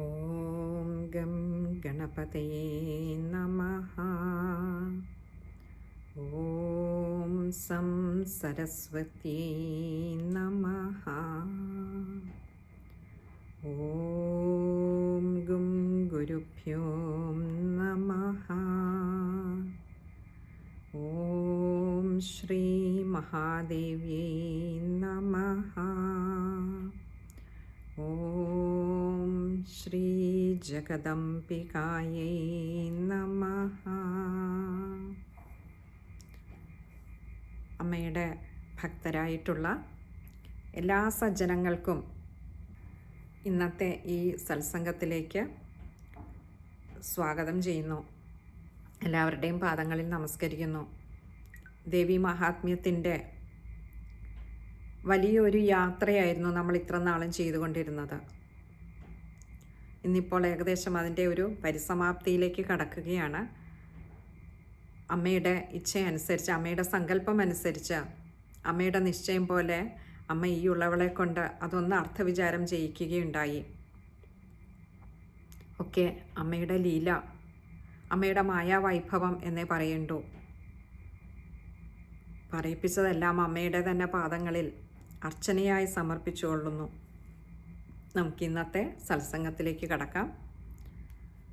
ഓം gum ഗണപതയേ നമഃ. ഓം some സരസ്വത്യേ നമഃ. ഓം ഗും ഗുരുഭ്യോ നമഃ. ഓം ശ്രീ മഹാദേവ്യേ നമഃ. ഓം ശ്രീ ജഗദംബികായൈ നമഃ. അമ്മയുടെ ഭക്തരായിട്ടുള്ള എല്ലാ സജ്ജനങ്ങൾക്കും ഇന്നത്തെ ഈ സത്സംഗത്തിലേക്ക് സ്വാഗതം ചെയ്യുന്നു. എല്ലാവരുടെയും പാദങ്ങളിൽ നമസ്കരിക്കുന്നു. ദേവി മഹാത്മ്യത്തിൻ്റെ വലിയൊരു യാത്രയായിരുന്നു നമ്മൾ ഇത്ര നാളും ചെയ്തുകൊണ്ടിരുന്നത്. ഇന്നിപ്പോൾ ഏകദേശം അതിൻ്റെ ഒരു പരിസമാപ്തിയിലേക്ക് കടക്കുകയാണ്. അമ്മയുടെ ഇച്ഛയനുസരിച്ച്, അമ്മയുടെ സങ്കല്പം അനുസരിച്ച്, അമ്മയുടെ നിശ്ചയം പോലെ അമ്മ ഈ ഉള്ളവളെ കൊണ്ട് അതൊന്ന് അർത്ഥവിചാരം ചെയ്യിക്കുകയുണ്ടായി. ഒക്കെ അമ്മയുടെ ലീല, അമ്മയുടെ മായാവൈഭവം എന്നേ പറയണ്ടു. പറയിപ്പിച്ചതെല്ലാം അമ്മയുടെ തന്നെ പാദങ്ങളിൽ അർച്ചനയായി സമർപ്പിച്ചുകൊള്ളുന്നു. നമുക്ക് ഇന്നത്തെ സത്സംഗത്തിലേക്ക് കടക്കാം.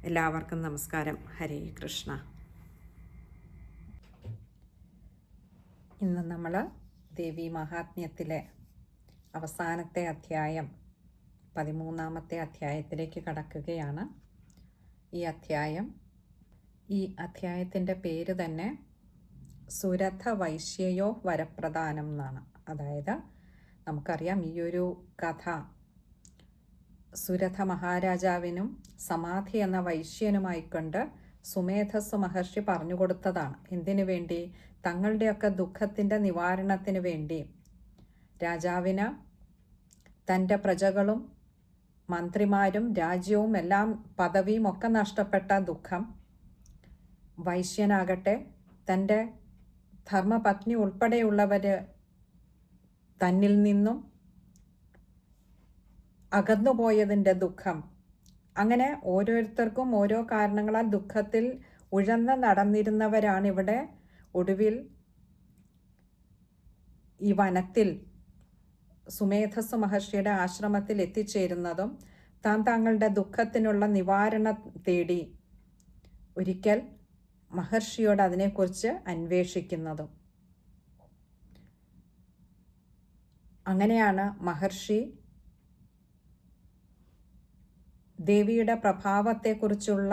എല്ലാവർക്കും നമസ്കാരം. ഹരേ കൃഷ്ണ. ഇന്ന് നമ്മൾ ദേവി മഹാത്മ്യത്തിലെ അവസാനത്തെ അധ്യായം 13-ാമത്തെ അധ്യായത്തിലേക്ക് കടക്കുകയാണ്. ഈ അധ്യായത്തിൻ്റെ പേര് തന്നെ സുരഥ വൈശ്യയോ വരപ്രദാനം എന്നാണ്. അതായത് നമുക്കറിയാം, ഈ ഒരു കഥ സുരഥ മഹാരാജാവിനും സമാധി എന്ന വൈശ്യനുമായിക്കൊണ്ട് സുമേധസ് മഹർഷി പറഞ്ഞു കൊടുത്തതാണ്. എന്തിനു വേണ്ടി? തങ്ങളുടെയൊക്കെ ദുഃഖത്തിൻ്റെ നിവാരണത്തിന് വേണ്ടി. രാജാവിന് തൻ്റെ പ്രജകളും മന്ത്രിമാരും രാജ്യവും എല്ലാം പദവിയും ഒക്കെ നഷ്ടപ്പെട്ട ദുഃഖം. വൈശ്യനാകട്ടെ തൻ്റെ ധർമ്മപത്നി ഉൾപ്പെടെയുള്ളവർ തന്നിൽ നിന്നും അകന്നുപോയതിൻ്റെ ദുഃഖം. അങ്ങനെ ഓരോരുത്തർക്കും ഓരോ കാരണങ്ങളാൽ ദുഃഖത്തിൽ ഉഴന്ന് നടന്നിരുന്നവരാണിവിടെ ഒടുവിൽ ഈ വനത്തിൽ സുമേധസ് മഹർഷിയുടെ ആശ്രമത്തിൽ എത്തിച്ചേരുന്നതും തങ്ങളുടെ ദുഃഖത്തിനുള്ള നിവാരണം തേടി ഒരിക്കൽ മഹർഷിയോട് അതിനെക്കുറിച്ച് അന്വേഷിക്കുന്നതും. അങ്ങനെയാണ് മഹർഷി ദേവിയുടെ പ്രഭാവത്തെക്കുറിച്ചുള്ള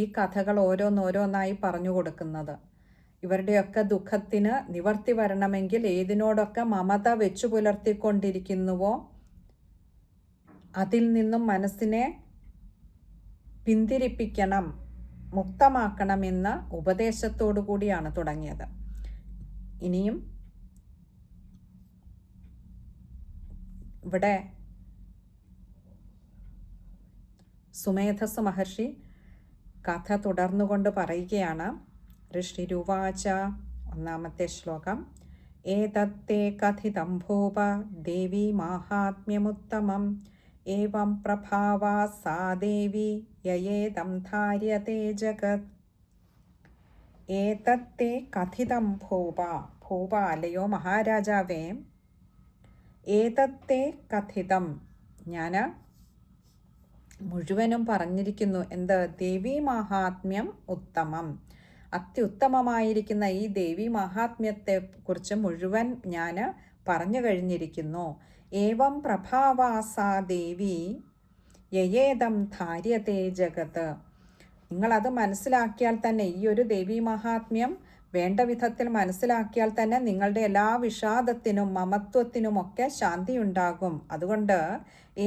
ഈ കഥകൾ ഓരോന്നോരോന്നായി പറഞ്ഞു കൊടുക്കുന്നത്. ഇവരുടെയൊക്കെ ദുഃഖത്തിന് നിവർത്തി വരണമെങ്കിൽ ഏതിനോടൊക്കെ മമത വെച്ചു പുലർത്തിക്കൊണ്ടിരിക്കുന്നുവോ അതിൽ നിന്നും മനസ്സിനെ പിന്തിരിപ്പിക്കണം, മുക്തമാക്കണമെന്ന ഉപദേശത്തോടു കൂടിയാണ് തുടങ്ങിയത്. ഇനിയും ഇവിടെ സുമേധസ് മഹർഷി കഥ തുടർന്നുകൊണ്ട് പറയുകയാണ്. ഋഷിരുവാച, 1-ാമത്തെ ശ്ലോകം. ഏതത്തേ കഥിതം ഭൂപ ദേവി മാഹാത്മ്യമുത്തമം ഏവം പ്രഭാവാ സാ ദേവി യയേദം ധാര്യതേ ജഗത്. ഏതത്തേ കഥിതം ഭൂപ. ഭൂപ അല്ലയോ മഹാരാജാവേ, ഏതത്തേ കഥിതം, ഞാൻ മുഴുവനും പറഞ്ഞിരിക്കുന്നു. എന്ത്? ദേവി മഹാത്മ്യം ഉത്തമം, അത്യുത്തമമായിരിക്കുന്ന ഈ ദേവി മഹാത്മ്യത്തെ കുറിച്ച് മുഴുവൻ ഞാൻ പറഞ്ഞു കഴിഞ്ഞിരിക്കുന്നു. ഏവം പ്രഭാവാസാ ദേവി യയേദം ധാര്യതേ ജഗത്. നിങ്ങളത് മനസ്സിലാക്കിയാൽ തന്നെ, ഈ ഒരു ദേവി മഹാത്മ്യം വേണ്ട വിധത്തിൽ മനസ്സിലാക്കിയാൽ തന്നെ നിങ്ങളുടെ എല്ലാ വിഷാദത്തിനും മമത്വത്തിനുമൊക്കെ ശാന്തിയുണ്ടാകും. അതുകൊണ്ട്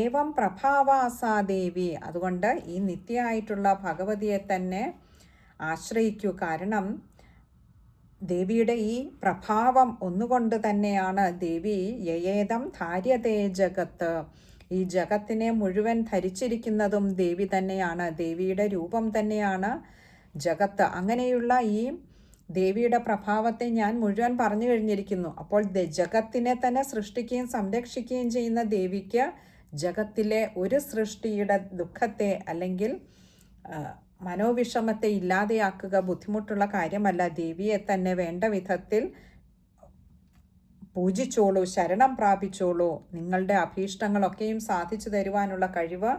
ഏവം പ്രഭാവാസാ ദേവി, അതുകൊണ്ട് ഈ നിത്യമായിട്ടുള്ള ഭഗവതിയെ തന്നെ ആശ്രയിക്കൂ. കാരണം ദേവിയുടെ ഈ പ്രഭാവം ഒന്നുകൊണ്ട് തന്നെയാണ് ദേവി യയേദം ധാര്യതേ ജഗത്ത്, ഈ ജഗത്തിനെ മുഴുവൻ ധരിച്ചിരിക്കുന്നതും ദേവി തന്നെയാണ്. ദേവിയുടെ രൂപം തന്നെയാണ് ജഗത്ത്. അങ്ങനെയുള്ള ഈ ദേവിയുടെ പ്രഭാവത്തെ ഞാൻ മുഴുവൻ പറഞ്ഞു കഴിഞ്ഞിരിക്കുന്നു. അപ്പോൾ ജഗത്തിനെ തന്നെ സൃഷ്ടിക്കുകയും സംരക്ഷിക്കുകയും ചെയ്യുന്ന ദേവിക്ക് ജഗത്തിലെ ഒരു സൃഷ്ടിയുടെ ദുഃഖത്തെ അല്ലെങ്കിൽ മനോവിഷമത്തെ ഇല്ലാതെയാക്കുക ബുദ്ധിമുട്ടുള്ള കാര്യമല്ല. ദേവിയെ തന്നെ വേണ്ട വിധത്തിൽ പൂജിച്ചോളൂ, ശരണം പ്രാപിച്ചോളൂ. നിങ്ങളുടെ അഭീഷ്ടങ്ങളൊക്കെയും സാധിച്ചു തരുവാനുള്ള കഴിവ്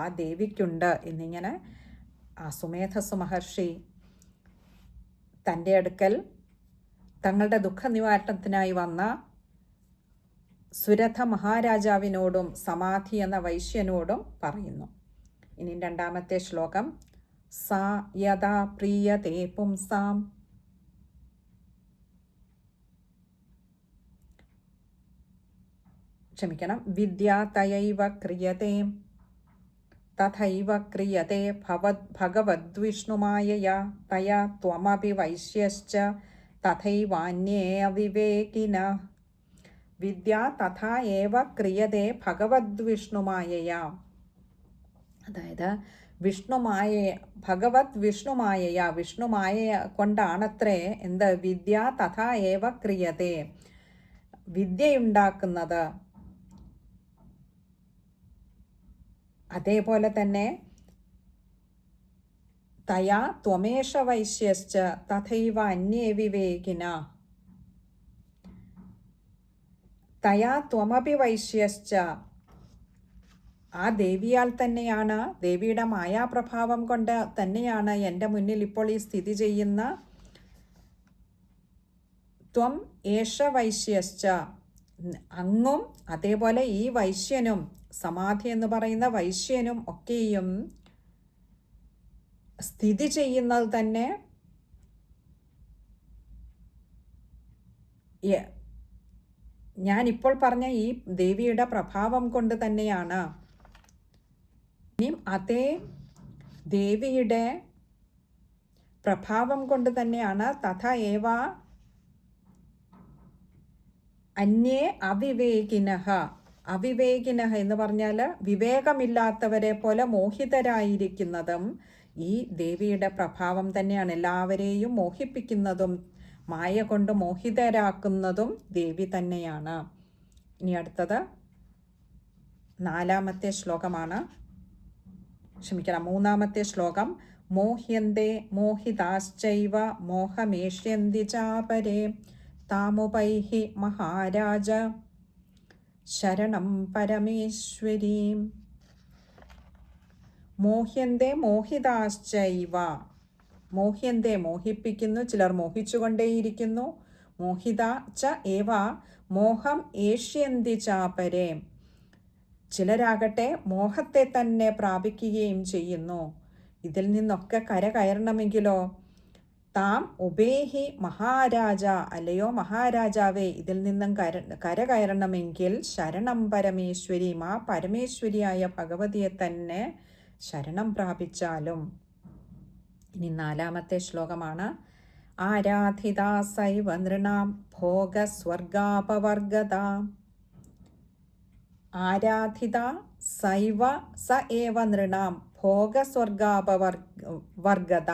ആ ദേവിക്കുണ്ട് എന്നിങ്ങനെ ആ സുമേധസ് മഹർഷി തൻ്റെ അടുക്കൽ തങ്ങളുടെ ദുഃഖനിവാരണത്തിനായി വന്ന സുരഥ മഹാരാജാവിനോടും സമാധി എന്ന വൈശ്യനോടും പറയുന്നു. ഇനി രണ്ടാമത്തെ ശ്ലോകം. സാ യഥാ പ്രിയതേ പുംസാം വിദ്യാ തയൈവ ക്രിയതേ തഥൈവ ക്രിയതേ ഭഗവദ്വിഷ്ണുമായയാ തയാ ത്വമപി വൈശ്യശ്ച തഥൈവാന്യേ അവിവേകിനഃ. വിദ്യാ തഥാ ഏവ ക്രിയതേ ഭഗവദ്വിഷ്ണുമായയാ. അതായത് ഭഗവദ്വിഷ്ണുമായയാ, വിഷ്ണുമായ കൊണ്ടാണത്രേ എന്ത് വിദ്യ തഥാ ഏവ ക്രിയതേ, വിദ്യയുണ്ടാക്കുന്നത്. അതേപോലെ തന്നെ തയാ ത്വമേഷ വൈശ്യശ്ച തഥൈവ അന്യേ വിവേകിന. തയാ ത്വമപി വൈശ്യശ്ച, ആ ദേവിയാൽ തന്നെയാണ്, ദേവിയുടെ മായാപ്രഭാവം കൊണ്ട് തന്നെയാണ് എൻ്റെ മുന്നിൽ ഇപ്പോൾ ഈ സ്ഥിതി ചെയ്യുന്ന ത്വം ഏഷ വൈശ്യശ്ച, അങ്ങും അതേപോലെ ഈ വൈശ്യനും, സമാധി എന്ന് പറയുന്ന വൈശ്യനും ഒക്കെയും സ്ഥിതി ചെയ്യുന്നത് തന്നെ ഞാനിപ്പോൾ പറഞ്ഞ ഈ ദേവിയുടെ പ്രഭാവം കൊണ്ട് തന്നെയാണ്. ഇനിയും അതേ ദേവിയുടെ പ്രഭാവം കൊണ്ട് തന്നെയാണ് തഥ ഏവ അന്യേ അവിവേകിനഃ. അവിവേകിനഃ എന്ന് പറഞ്ഞാൽ വിവേകമില്ലാത്തവരെ പോലെ മോഹിതരായിരിക്കുന്നതും ഈ ദേവിയുടെ പ്രഭാവം തന്നെയാണ്. എല്ലാവരെയും മോഹിപ്പിക്കുന്നതും മായ കൊണ്ട് മോഹിതരാക്കുന്നതും ദേവി തന്നെയാണ്. ഇനി അടുത്തത് മൂന്നാമത്തെ ശ്ലോകം. മോഹ്യന്തേ മോഹിതാശ്ചൈവ മോഹമേഷ്യന്തി ചാപരേ താമുപൈഹി മഹാരാജ ശരണം പരമേശ്വരീം. മോഹ്യന്തേ മോഹിതാശ്ചൈവ, മോഹ്യന്തേ മോഹിപ്പിക്കുന്നു, ചിലർ മോഹിച്ചുകൊണ്ടേയിരിക്കുന്നു. മോഹിത ച ഏവ മോഹം ഏഷ്യന്തി ചാപരേ, ചിലരാകട്ടെ മോഹത്തെ തന്നെ പ്രാപിക്കുകയും ചെയ്യുന്നു. ഇതിൽ നിന്നൊക്കെ കരകയറണമെങ്കിലോ താം ഉബേഹി മഹാരാജ, അല്ലയോ മഹാരാജാവേ, ഇതിൽ നിന്നും കരകയറണമെങ്കിൽ ശരണം പരമേശ്വരി, ആ പരമേശ്വരിയായ ഭഗവതിയെ തന്നെ ശരണം പ്രാപിച്ചാലും. ഇനി നാലാമത്തെ ശ്ലോകമാണ്. ആരാധിതാ സൈവ നൃണാം ഭോഗസ്വർഗാപവർഗത. ആരാധിത സൈവ സ ഏവ നൃണാം ഭോഗസ്വർഗാപവർഗത.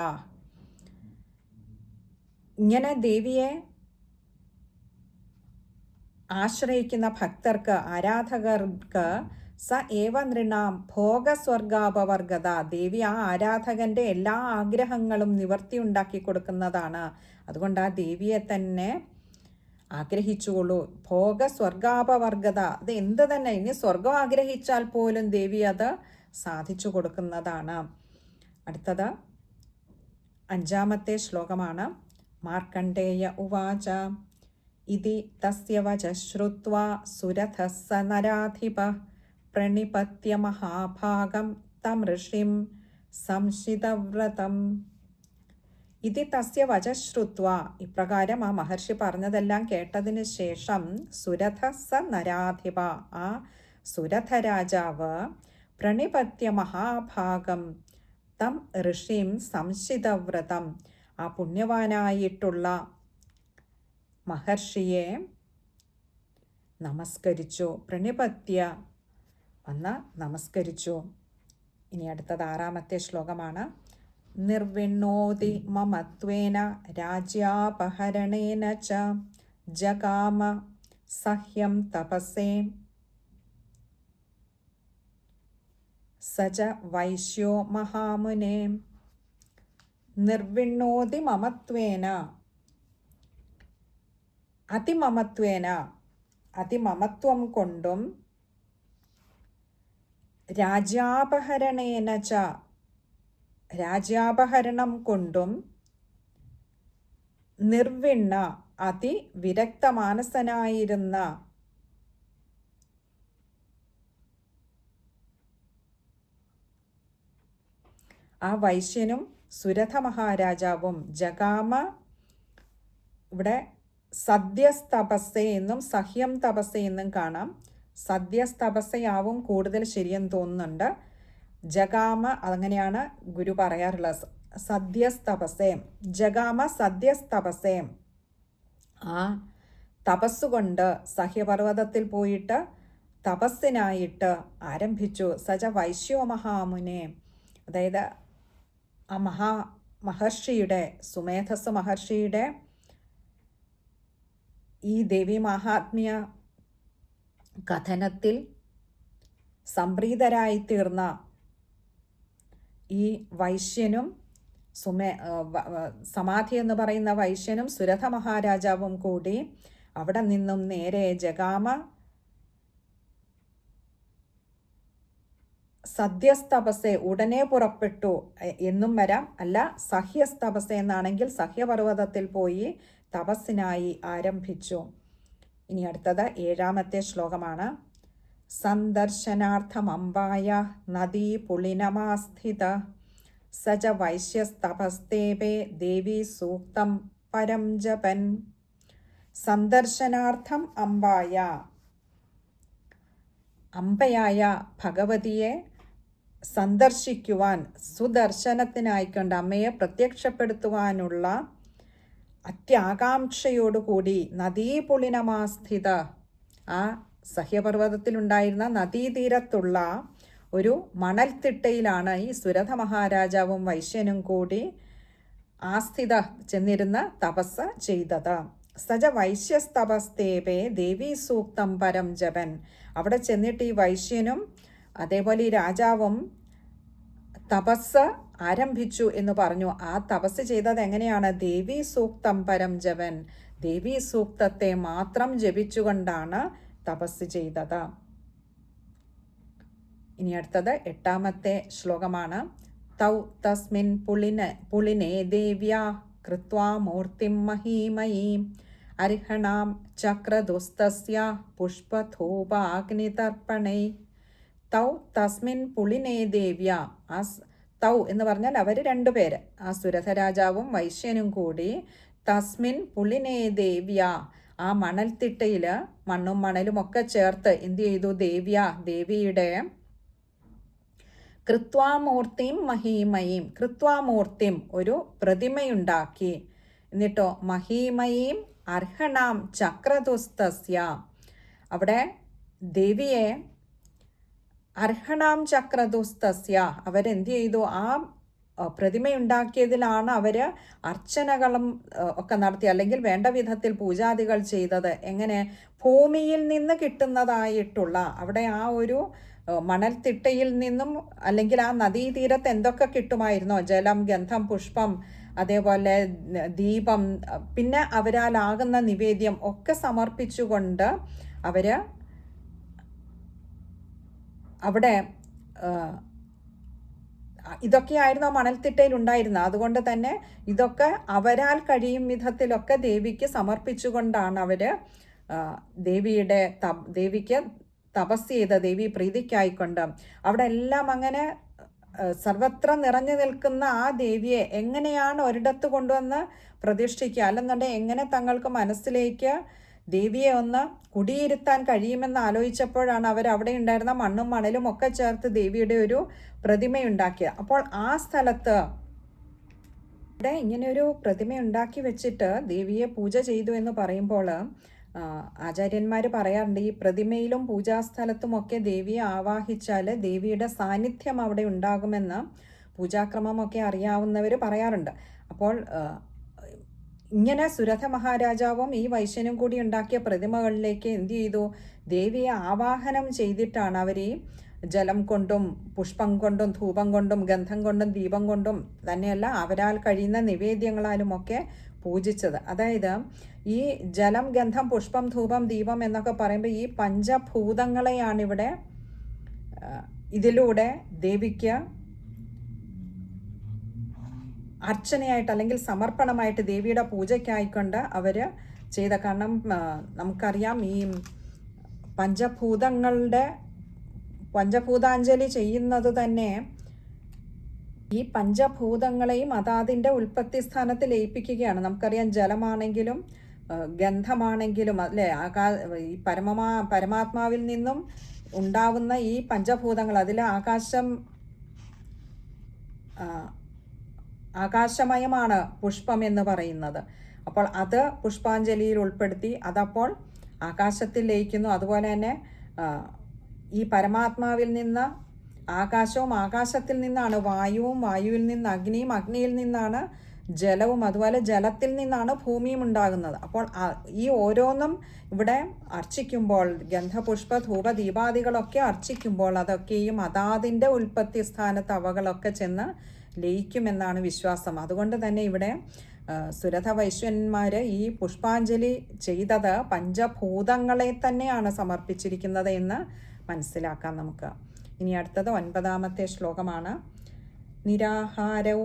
ഇങ്ങനെ ദേവിയെ ആശ്രയിക്കുന്ന ഭക്തർക്ക്, ആരാധകർക്ക് സ ഏവ നൃണാം ഭോഗസ്വർഗാപവർഗത, ദേവി ആ ആരാധകന്റെ എല്ലാ ആഗ്രഹങ്ങളും നിവർത്തിയുണ്ടാക്കി കൊടുക്കുന്നതാണ്. അതുകൊണ്ട് ആ ദേവിയെ തന്നെ ആഗ്രഹിച്ചുകൊള്ളൂ. ഭോഗസ്വർഗാപവർഗത, അത് എന്ത് തന്നെ, ഇനി സ്വർഗം ആഗ്രഹിച്ചാൽ പോലും ദേവി അത് സാധിച്ചു കൊടുക്കുന്നതാണ്. അടുത്തത് അഞ്ചാമത്തെ ശ്ലോകമാണ്. മാർക്കണ്ഡേയ ഉവാച ഇതി തസ്യ വച ശ്രുത്വാ സുരഥഃ സ നരാധിപഃ പ്രണിപത്യ മഹാഭാഗം തം ഋഷിം സംശിതവ്രതം. ഇതി തസ്യ വച ശ്രുത്വാ, ഇപ്രകാരം ആ മഹർഷി പറഞ്ഞതെല്ലാം കേട്ടതിന് ശേഷം സുരഥഃ സ നരാധിപ, ആ സുരഥ രാജാവ് പ്രണിപത്യ മഹാഭാഗം തം ഋഷിം സംശിതവ്രതം, ആ പുണ്യവാനായിട്ടുള്ള മഹർഷിയെ നമസ്കരിച്ചു. പ്രണിപത്യ വന്ന് നമസ്കരിച്ചു. ഇനി അടുത്തത് ആറാമത്തെ ശ്ലോകമാണ്. നിർവിണ്ണോതി മമത്വേന രാജ്യാപഹരണേന ച ജഗാമ സഹ്യം തപസേ. സച വൈശ്യോ മഹാമുനെ നിർവിണ്ണോതി മമത്വേന അതിമമത്വം കൊണ്ടും രാജ്യാപഹരണം കൊണ്ടും നിർവിണ്ണ അതിവിരക്തമാനസനായിരുന്ന ആ വൈശ്യനും സുരഥ മഹാരാജാവും ജഗാമ, ഇവിടെ സദ്യസ്തപസ്സെ എന്നും സഹ്യം തപസ്സെ എന്നും കാണാം. സദ്യസ്തപസ്സയാവും കൂടുതൽ ശരിയെന്ന് തോന്നുന്നുണ്ട്. ജഗാമ അങ്ങനെയാണ് ഗുരു പറയാറുള്ളത്. സദ്യസ്തപസ്സേം ജഗാമ സദ്യസ്തപസ്സേം, ആ തപസ്സുകൊണ്ട് സഹ്യപർവ്വതത്തിൽ പോയിട്ട് തപസ്സിനായിട്ട് ആരംഭിച്ചു. സജ വൈശ്യോ മഹാമുനെ, അതായത് ആ മഹർഷിയുടെ സുമേധസ് മഹർഷിയുടെ ഈ ദേവി മഹാത്മ്യ കഥനത്തിൽ സംപ്രീതരായിത്തീർന്ന ഈ വൈശ്യനും സമാധി എന്ന് പറയുന്ന വൈശ്യനും സുരഥ മഹാരാജാവും കൂടി അവിടെ നിന്നും നേരെ ജഗാമ സദ്യസ്തപസ്സെ ഉടനെ പുറപ്പെട്ടു എന്നും വരാം, അല്ല സഹ്യസ്തപസ്സെ എന്നാണെങ്കിൽ സഹ്യപർവ്വതത്തിൽ പോയി തപസ്സിനായി ആരംഭിച്ചു. ഇനി അടുത്തത് 7ാമത്തെ ശ്ലോകമാണ്. സന്ദർശനാർത്ഥമംബായ നദീ പുളിനമാസ്ഥിത സജ വൈശ്യസ്തപസ്തേപേ ദേവി സൂക്തം പരം ജപൻ. സന്ദർശനാർത്ഥം അംബായ, അംബയായ ഭഗവതിയെ സന്ദർശിക്കുവാൻ, സുദർശനത്തിനായിക്കൊണ്ട് അമ്മയെ പ്രത്യക്ഷപ്പെടുത്തുവാനുള്ള അത്യാകാംക്ഷയോടുകൂടി നദീപുളിനമാസ്ഥിത, ആ സഹ്യപർവ്വതത്തിലുണ്ടായിരുന്ന നദീതീരത്തുള്ള ഒരു മണൽത്തിട്ടയിലാണ് ഈ സുരഥ മഹാരാജാവും വൈശ്യനും കൂടി ആസ്ഥിത ചെന്നിരുന്ന് തപസ് ചെയ്തത്. സജ വൈശ്യസ്തപസ്തേപേ ദേവീ സൂക്തം പരം ജപൻ. അവിടെ ചെന്നിട്ട് ഈ വൈശ്യനും അതേപോലെ ഈ രാജാവും തപസ് ആരംഭിച്ചു എന്ന് പറഞ്ഞു. ആ തപസ് ചെയ്തത് എങ്ങനെയാണ്? ദേവീ സൂക്തം പരം ജപൻ, ദേവീ സൂക്തത്തെ മാത്രം ജപിച്ചുകൊണ്ടാണ് തപസ് ചെയ്തത്. ഇനി അടുത്തത് 8ാമത്തെ ശ്ലോകമാണ്. തൗ തസ്മിൻ പുളിനെ ദേവ്യാ കൃത്വാ മൂർത്തിം മഹീമയീം അർഹണാം ചക്രദുസ്തസ്യ പുഷ്പധൂപാഗ്നിതർപ്പണൈ. തൗ തസ്മിൻ പുളിനെ ദേവ്യ, ആ തൗ എന്ന് പറഞ്ഞാൽ അവർ രണ്ടുപേര്, ആ സുരഥ രാജാവും വൈശ്യനും കൂടി തസ്മിൻ പുളിനെ ദേവ്യ, ആ മണൽത്തിട്ടയിൽ മണ്ണും മണലും ഒക്കെ ചേർത്ത് എന്ത് ചെയ്തു? ദേവ്യ, ദേവിയുടെ കൃത്വാമൂർത്തിം മഹീമയീം, കൃത്വാമൂർത്തിം ഒരു പ്രതിമയുണ്ടാക്കി. എന്നിട്ടോ മഹീമയീം അർഹണാം ചക്രദുസ്തസ്യ, അവിടെ ദേവിയെ അർഹണാം ചക്രദുസ്തസ്യ അവരെന്ത് ചെയ്തു? ആ പ്രതിമയുണ്ടാക്കിയതിലാണ് അവർ അർച്ചനകളും ഒക്കെ നടത്തി, അല്ലെങ്കിൽ വേണ്ട വിധത്തിൽ പൂജാദികൾ ചെയ്തത്. എങ്ങനെ? ഭൂമിയിൽ നിന്ന് കിട്ടുന്നതായിട്ടുള്ള, അവിടെ ആ ഒരു മണൽത്തിട്ടയിൽ നിന്നും അല്ലെങ്കിൽ ആ നദീതീരത്ത് എന്തൊക്കെ കിട്ടുമായിരുന്നോ, ജലം, ഗന്ധം, പുഷ്പം, അതേപോലെ ദീപം, പിന്നെ അവരാലാകുന്ന നിവേദ്യം ഒക്കെ സമർപ്പിച്ചുകൊണ്ട് അവർ അവിടെ ഇതൊക്കെയായിരുന്നു ആ മണൽത്തിട്ടയിൽ ഉണ്ടായിരുന്നത്. അതുകൊണ്ട് തന്നെ ഇതൊക്കെ അവരാൽ കഴിയും വിധത്തിലൊക്കെ ദേവിക്ക് സമർപ്പിച്ചുകൊണ്ടാണ് അവർ ദേവിക്ക് തപസ് ചെയ്ത, ദേവി പ്രീതിക്കായിക്കൊണ്ട്. അവിടെ എല്ലാം അങ്ങനെ സർവത്ര നിറഞ്ഞു നിൽക്കുന്ന ആ ദേവിയെ എങ്ങനെയാണ് ഒരിടത്ത് കൊണ്ടുവന്ന് പ്രതിഷ്ഠിക്കുക, അല്ലെന്നുണ്ടെങ്കിൽ എങ്ങനെ തങ്ങൾക്ക് മനസ്സിലേക്ക് ദേവിയെ ഒന്ന് കുടിയിരുത്താൻ കഴിയുമെന്ന് ആലോചിച്ചപ്പോഴാണ് അവരവിടെ ഉണ്ടായിരുന്ന മണ്ണും മണലും ഒക്കെ ചേർത്ത് ദേവിയുടെ ഒരു പ്രതിമയുണ്ടാക്കിയത്. അപ്പോൾ ആ സ്ഥലത്ത് ഇവിടെ ഇങ്ങനെയൊരു പ്രതിമയുണ്ടാക്കി വെച്ചിട്ട് ദേവിയെ പൂജ ചെയ്തു എന്ന് പറയുമ്പോൾ ആചാര്യന്മാർ പറയാറുണ്ട്, ഈ പ്രതിമയിലും പൂജാസ്ഥലത്തുമൊക്കെ ദേവിയെ ആവാഹിച്ചാൽ ദേവിയുടെ സാന്നിധ്യം അവിടെ ഉണ്ടാകുമെന്ന് പൂജാക്രമമൊക്കെ അറിയാവുന്നവർ പറയാറുണ്ട്. അപ്പോൾ ഇങ്ങനെ സുരഥ മഹാരാജാവും ഈ വൈശ്യനും കൂടി ഉണ്ടാക്കിയ പ്രതിമകളിലേക്ക് എന്ത് ചെയ്തു? ദേവിയെ ആവാഹനം ചെയ്തിട്ടാണ് അവർ ഈ ജലം കൊണ്ടും പുഷ്പം കൊണ്ടും ധൂപം കൊണ്ടും ഗന്ധം കൊണ്ടും ദീപം കൊണ്ടും തന്നെയല്ല അവരാൽ കഴിയുന്ന നിവേദ്യങ്ങളാലുമൊക്കെ പൂജിച്ചത്. അതായത് ഈ ജലം, ഗന്ധം, പുഷ്പം, ധൂപം, ദീപം എന്നൊക്കെ പറയുമ്പോൾ ഈ പഞ്ചഭൂതങ്ങളെയാണിവിടെ ഇതിലൂടെ ദേവിക്ക് അർച്ചനയായിട്ട് അല്ലെങ്കിൽ സമർപ്പണമായിട്ട് ദേവിയുടെ പൂജയ്ക്കായിക്കൊണ്ട് അവർ ചെയ്ത. കാരണം നമുക്കറിയാം ഈ പഞ്ചഭൂതാഞ്ജലി ചെയ്യുന്നത് തന്നെ ഈ പഞ്ചഭൂതങ്ങളെയും അതാതിൻ്റെ ഉൽപ്പത്തി സ്ഥാനത്ത് ലയിപ്പിക്കുകയാണ്. നമുക്കറിയാം ജലമാണെങ്കിലും ഗന്ധമാണെങ്കിലും അല്ലേ, ഈ പരമാത്മാവിൽ നിന്നും ഉണ്ടാവുന്ന ഈ പഞ്ചഭൂതങ്ങൾ, അതിൽ ആകാശമയമാണ് പുഷ്പം എന്ന് പറയുന്നത്. അപ്പോൾ അത് പുഷ്പാഞ്ജലിയിൽ ഉൾപ്പെടുത്തി അതപ്പോൾ ആകാശത്തിൽ ലയിക്കുന്നു. അതുപോലെ തന്നെ ഈ പരമാത്മാവിൽ നിന്ന് ആകാശവും, ആകാശത്തിൽ നിന്നാണ് വായുവും, വായുവിൽ നിന്ന് അഗ്നിയും, അഗ്നിയിൽ നിന്നാണ് ജലവും, അതുപോലെ ജലത്തിൽ നിന്നാണ് ഭൂമിയും ഉണ്ടാകുന്നത്. അപ്പോൾ ഈ ഓരോന്നും ഇവിടെ അർച്ചിക്കുമ്പോൾ, ഗന്ധപുഷ്പ ധൂപ ദീപാദികളൊക്കെ അർച്ചിക്കുമ്പോൾ അതൊക്കെയും അതാതിൻ്റെ ഉൽപ്പത്തി സ്ഥാനത്ത് അവകളൊക്കെ ചെന്ന് ലയിക്കുമെന്നാണ് വിശ്വാസം. അതുകൊണ്ട് തന്നെ ഇവിടെ സുരഥ വൈശ്യന്മാർ ഈ പുഷ്പാഞ്ജലി ചെയ്തത് പഞ്ചഭൂതങ്ങളെ തന്നെയാണ് സമർപ്പിച്ചിരിക്കുന്നത് എന്ന് മനസ്സിലാക്കാം നമുക്ക്. ഇനി അടുത്തത് 9ാമത്തെ ശ്ലോകമാണ്. നിരാഹാരൗ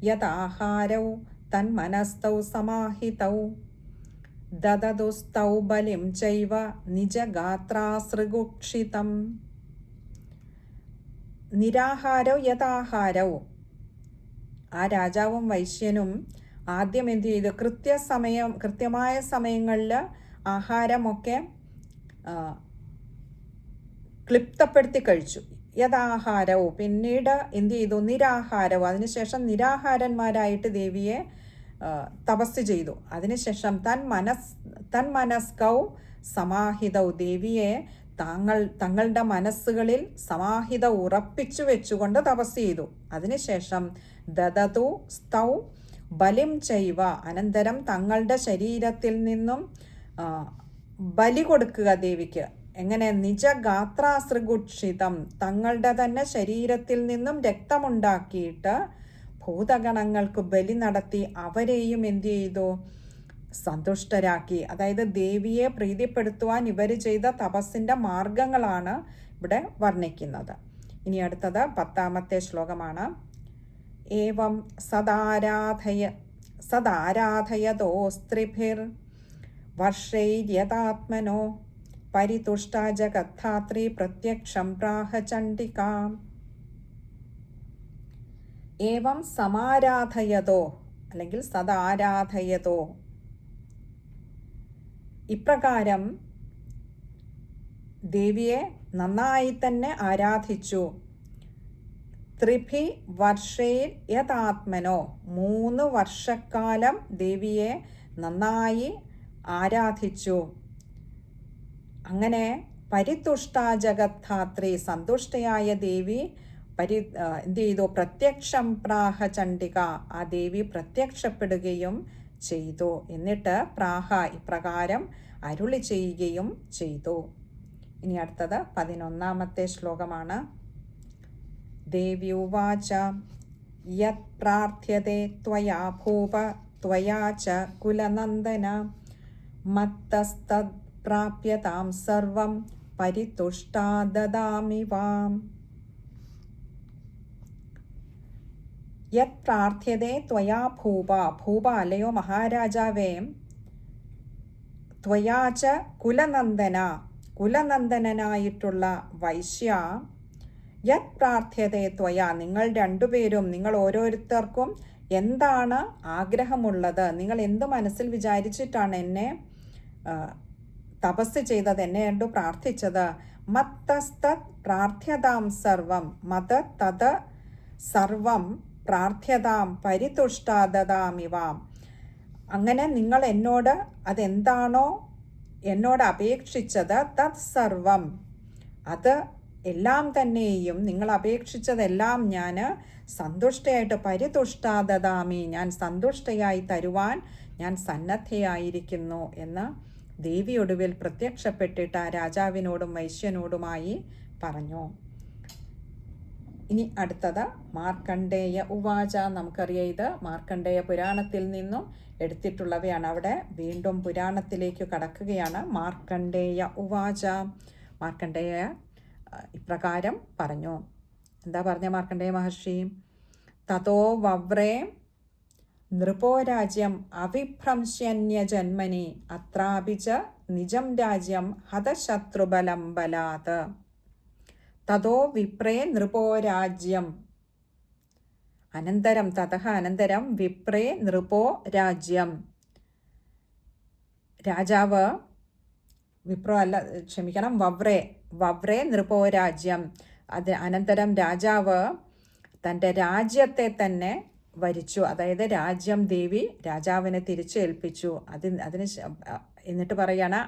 യഥാഹാരൗ തന്മനസ്തൗ സമാഹിതൗ ദദതുസ്തൗ ബലിം ചൈവ നിജഗാത്രാസൃഗുക്ഷിതം. നിരാഹാരൗ യഥാഹാരൗ, ആ രാജാവും വൈശ്യനും ആദ്യം എന്ത് ചെയ്തു? കൃത്യമായ സമയങ്ങളിൽ ആഹാരമൊക്കെ ക്ലിപ്തപ്പെടുത്തി കഴിച്ചു. യഥാഹാരവും. പിന്നീട് എന്ത് ചെയ്തു? നിരാഹാരവും. അതിനുശേഷം നിരാഹാരന്മാരായിട്ട് ദേവിയെ തപസ് ചെയ്തു. അതിനുശേഷം തന്മനസ്കൗ സമാഹിതൗ, ദേവിയെ തങ്ങളുടെ മനസ്സുകളിൽ സമാഹിത ഉറപ്പിച്ചു വെച്ചുകൊണ്ട് തപസ് ചെയ്തു. അതിനുശേഷം ദദതു സ്തൗ ബലിം ചൈവ, അനന്തരം തങ്ങളുടെ ശരീരത്തിൽ നിന്നും ബലി കൊടുക്കുക ദേവിക്ക്. എങ്ങനെ? നിജഗാത്രാസൃഗുക്ഷിതം, തങ്ങളുടെ തന്നെ ശരീരത്തിൽ നിന്നും രക്തമുണ്ടാക്കിയിട്ട് ഭൂതഗണങ്ങൾക്ക് ബലി നടത്തി അവരെയും എന്തു ചെയ്തു? സന്തുഷ്ടരാക്കി. അതായത് ദേവിയെ പ്രീതിപ്പെടുത്തുവാൻ ഇവർ ചെയ്ത തപസ്സിൻ്റെ മാർഗങ്ങളാണ് ഇവിടെ വർണ്ണിക്കുന്നത്. ഇനി അടുത്തത് 10ാമത്തെ ശ്ലോകമാണ്. ഏവം സദാരാധയതോസ്ത്രിഭിർ വർഷൈര്യതാത്മനോ പരിതുഷ്ട ജഗദ്ധാത്രി പ്രത്യക്ഷം പ്രാഹ ചണ്ഡികാം. ഏവം സമാരാധയതോ അല്ലെങ്കിൽ സദാരാധയതോ, ഇപ്രകാരം ദേവിയെ നന്നായി തന്നെ ആരാധിച്ചു. ത്രിഭി വർഷേർ യഥാത്മനോ, 3 വർഷക്കാലം ദേവിയെ നന്നായി ആരാധിച്ചു. അങ്ങനെ പരിതുഷ്ട ജഗദ്ധാത്രി, സന്തുഷ്ടയായ ദേവി എന്ത് ചെയ്തു? പ്രത്യക്ഷം പ്രാഹ ചണ്ഡിക, ആ ദേവി പ്രത്യക്ഷപ്പെടുകയും ചെയ്തു. എന്നിട്ട് പ്രാഹ, ഇപ്രകാരം അരുളി ചെയ്യുകയും ചെയ്തു. ഇനി അടുത്തത് 11ാമത്തെ ശ്ലോകമാണ്. ദേവ്യുവാച യത് പ്രാർത്ഥ്യതേ ത്വയാ ഭൂപ ത്വയാ ച കുലനന്ദന മത്തസ്തദ് പ്രാപ്യതാം സർവം പരിതുഷ്ടാ ദദാമി വാം. യത് പ്രാർത്ഥ്യതേ ത്വയാ ഭൂപ, ഭൂപ അല്ലയോ മഹാരാജാവേ, ത്വയാ ച കുലനന്ദന, കുലനന്ദനായിട്ടുള്ള വൈശ്യ, യത് പ്രാർത്ഥ്യതേ ത്വയാ, നിങ്ങൾ രണ്ടുപേരും, നിങ്ങൾ ഓരോരുത്തർക്കും എന്താണ് ആഗ്രഹമുള്ളത്, നിങ്ങൾ എന്ത് മനസ്സിൽ വിചാരിച്ചിട്ടാണ് എന്നെ തപസ് ചെയ്തത്, എന്നെ കണ്ടു പ്രാർത്ഥിച്ചത്. മത്തസ്തത് പ്രാർത്ഥ്യതാം സർവം, മത തത് സർവം പ്രാർത്ഥ്യതാം പരിതുഷ്ടാ ദദാമിവാം. അങ്ങനെ നിങ്ങൾ എന്നോട് അതെന്താണോ എന്നോട് അപേക്ഷിച്ചത്, തത് സർവം, അത് എല്ലാം തന്നെയും, നിങ്ങൾ അപേക്ഷിച്ചതെല്ലാം ഞാൻ സന്തുഷ്ടയായിട്ട് പരിതുഷ്ടാ ദദാമി, ഞാൻ സന്തുഷ്ടയായി തരുവാൻ ഞാൻ സന്നദ്ധയായിരിക്കുന്നു എന്ന് ദേവി ഒടുവിൽ പ്രത്യക്ഷപ്പെട്ടിട്ട് രാജാവിനോടും വൈശ്യനോടുമായി പറഞ്ഞു. ഇനി അടുത്തത് മാർക്കണ്ഡേയ ഉവാച. നമുക്കറിയാം ഇത് മാർക്കണ്ഡേയ പുരാണത്തിൽ നിന്നും എടുത്തിട്ടുള്ളവയാണ്. അവിടെ വീണ്ടും പുരാണത്തിലേക്ക് കടക്കുകയാണ്. മാർക്കണ്ഡേയ ഉവാച. മാർക്കണ്ഡേയ ഇപ്രകാരം പറഞ്ഞു. എന്താ പറഞ്ഞ മാർക്കണ്ഡേയ മഹർഷി? തതോ വവ്രേ നൃപോരാജ്യം അവിഭ്രംശ്യന്യജന്മനി അത്രാപി ച നിജം രാജ്യം ഹതശത്രുബലം ബലാത്. തതോ വിപ്രേ നൃപോരാജ്യം. അനന്തരം തതഃ അനന്തരം വിപ്രേ നൃപോ രാജ്യം. രാജാവ് വിപ്രോ അല്ല, ക്ഷമിക്കണം, വവ്രേ നൃപോരാജ്യം. അത് അനന്തരം രാജാവ് തൻ്റെ രാജ്യത്തെ തന്നെ വരിച്ചു. അതായത് രാജ്യം ദേവി രാജാവിനെ തിരിച്ചേൽപ്പിച്ചു. അതിന് എന്നിട്ട് പറയാണ്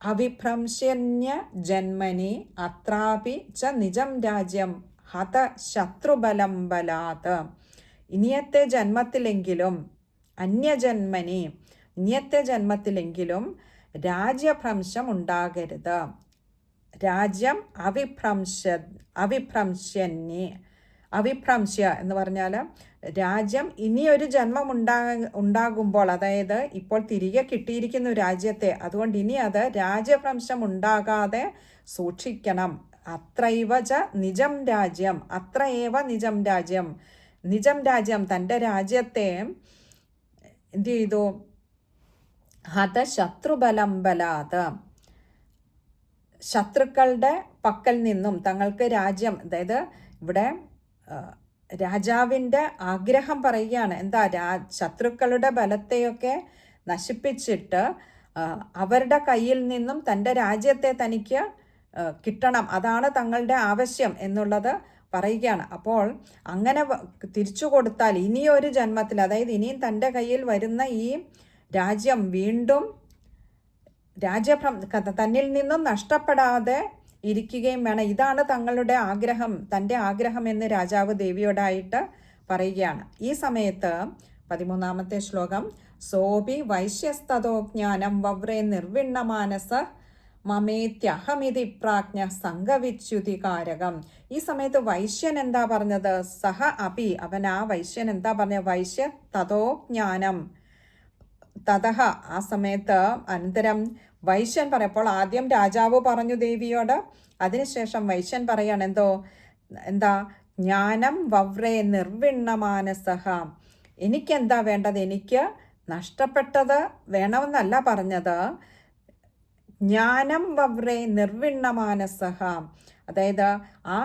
അവിഭ്രംശന്യ ജന്മനി അത്രാപി ച നിജം രാജ്യം ഹത ശത്രുബലം ബലാത്. ഇനിയത്തെ ജന്മത്തിലെങ്കിലും രാജ്യഭ്രംശം ഉണ്ടാകരുത്. രാജ്യം അവിഭ്രംശ്യ എന്ന് പറഞ്ഞാൽ രാജ്യം ഇനിയൊരു ജന്മം ഉണ്ടാകുമ്പോൾ, അതായത് ഇപ്പോൾ തിരികെ കിട്ടിയിരിക്കുന്ന രാജ്യത്തെ, അതുകൊണ്ട് ഇനി അത് രാജ്യഭ്രംശം ഉണ്ടാകാതെ സൂക്ഷിക്കണം. അത്രൈവ ച നിജം രാജ്യം. നിജം രാജ്യം തൻ്റെ രാജ്യത്തെ എന്തു ചെയ്തു? ഹത ശത്രുബലം ബലാത്. ശത്രുക്കളുടെ പക്കൽ നിന്നും തങ്ങൾക്ക് രാജ്യം, അതായത് ഇവിടെ രാജാവിൻ്റെ ആഗ്രഹം പറയുകയാണ്. എന്താ? ശത്രുക്കളുടെ ബലത്തെയൊക്കെ നശിപ്പിച്ചിട്ട് അവരുടെ കയ്യിൽ നിന്നും തൻ്റെ രാജ്യത്തെ തനിക്ക് കിട്ടണം, അതാണ് തങ്ങളുടെ ആവശ്യം എന്നുള്ളത് പറയുകയാണ്. അപ്പോൾ അങ്ങനെ തിരിച്ചു കൊടുത്താൽ ഇനിയൊരു ജന്മത്തിൽ, അതായത് ഇനിയും തൻ്റെ കയ്യിൽ വരുന്ന ഈ രാജ്യം വീണ്ടും തന്നിൽ നിന്നും നഷ്ടപ്പെടാതെ ഇരിക്കുകയും വേണം. ഇതാണ് തങ്ങളുടെ ആഗ്രഹം, തൻ്റെ ആഗ്രഹം എന്ന് രാജാവ് ദേവിയോടായിട്ട് പറയുകയാണ്. ഈ സമയത്ത് 13-ാമത്തെ ശ്ലോകം. സോപി വൈശ്യസ്തോ ജ്ഞാനം വവ്രേ നിർവിണ്ണമാനസ മമേത്യഹമിതി പ്രാജ്ഞ സംഘവിച്യുതികാരകം. ഈ സമയത്ത് വൈശ്യൻ എന്താ പറഞ്ഞത്? സഹ അപി, അവൻ ആ വൈശ്യൻ എന്താ പറഞ്ഞത്? വൈശ്യ തതോ ജ്ഞാനം തതഹ. ആ സമയത്ത് അനന്തരം വൈശ്യൻ പറയപ്പോൾ ആദ്യം രാജാവ് പറഞ്ഞു ദേവിയോട്, അതിനുശേഷം വൈശ്യൻ പറയാണ് എന്താ? ജ്ഞാനം വവ്രേ നിർവിണ്ണമാനസഹ. എനിക്കെന്താ വേണ്ടത്? എനിക്ക് നഷ്ടപ്പെട്ടത് വേണമെന്നല്ല പറഞ്ഞത്. ജ്ഞാനം വവ്രേ നിർവിണ്ണമാനസഹ, അതായത് ആ